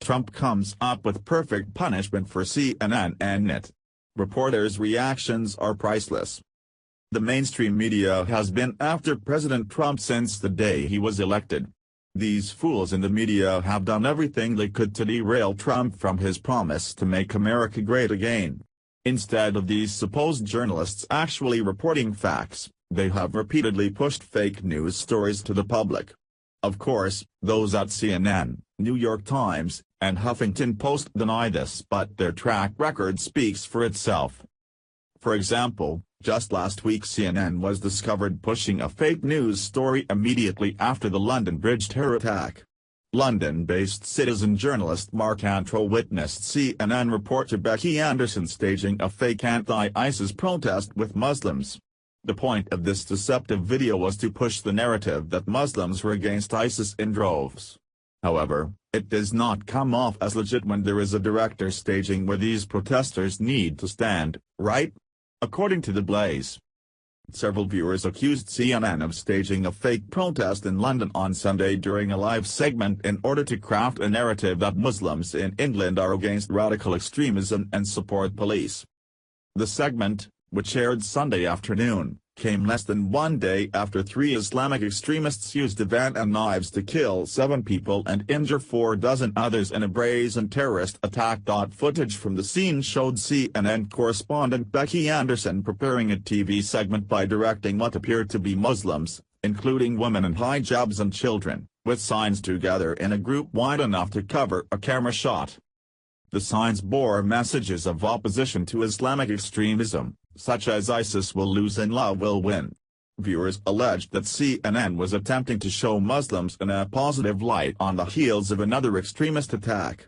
Trump comes up with perfect punishment for CNN and NYT. Reporters' reactions are priceless. The mainstream media has been after President Trump since the day he was elected. These fools in the media have done everything they could to derail Trump from his promise to make America great again. Instead of these supposed journalists actually reporting facts, they have repeatedly pushed fake news stories to the public. Of course, those at CNN, New York Times, and Huffington Post deny this, but their track record speaks for itself. For example, just last week CNN was discovered pushing a fake news story immediately after the London Bridge terror attack. London-based citizen journalist Mark Antro witnessed CNN reporter Becky Anderson staging a fake anti-ISIS protest with Muslims. The point of this deceptive video was to push the narrative that Muslims were against ISIS in droves. However, it does not come off as legit when there is a director staging where these protesters need to stand, right? According to The Blaze, several viewers accused CNN of staging a fake protest in London on Sunday during a live segment in order to craft a narrative that Muslims in England are against radical extremism and support police. The segment, which aired Sunday afternoon, came less than 1 day after 3 Islamic extremists used a van and knives to kill 7 people and injure 4 dozen others in a brazen terrorist attack. Footage from the scene showed CNN correspondent Becky Anderson preparing a TV segment by directing what appeared to be Muslims, including women in hijabs and children, with signs together in a group wide enough to cover a camera shot. The signs bore messages of opposition to Islamic extremism, such as "ISIS will lose and love will win." Viewers alleged that CNN was attempting to show Muslims in a positive light on the heels of another extremist attack.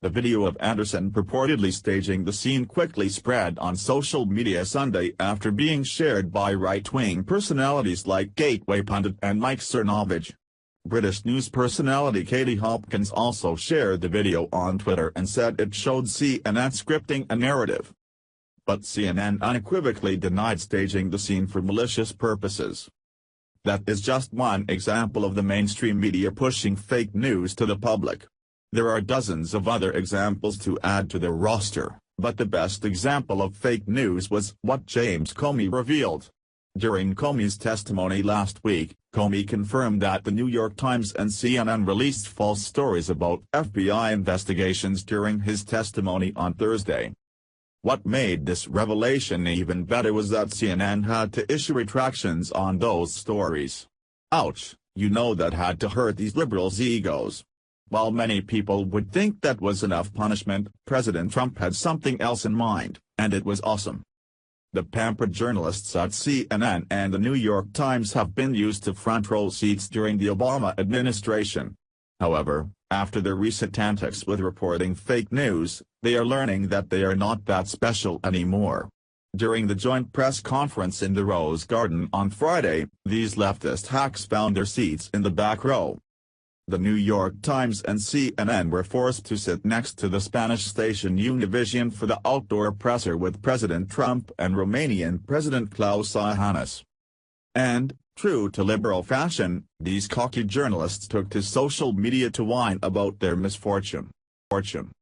The video of Anderson purportedly staging the scene quickly spread on social media Sunday after being shared by right-wing personalities like Gateway Pundit and Mike Cernovich. British news personality Katie Hopkins also shared the video on Twitter and said it showed CNN scripting a narrative. But CNN unequivocally denied staging the scene for malicious purposes. That is just one example of the mainstream media pushing fake news to the public. There are dozens of other examples to add to their roster, but the best example of fake news was what James Comey revealed. During Comey's testimony last week, Comey confirmed that the New York Times and CNN released false stories about FBI investigations during his testimony on Thursday. What made this revelation even better was that CNN had to issue retractions on those stories. Ouch, you know that had to hurt these liberals' egos. While many people would think that was enough punishment, President Trump had something else in mind, and it was awesome. The pampered journalists at CNN and the New York Times have been used to front-row seats during the Obama administration. However, after their recent antics with reporting fake news, they are learning that they are not that special anymore. During the joint press conference in the Rose Garden on Friday, these leftist hacks found their seats in the back row. The New York Times and CNN were forced to sit next to the Spanish station Univision for the outdoor presser with President Trump and Romanian President Klaus Iohannis. And, true to liberal fashion, these cocky journalists took to social media to whine about their misfortune.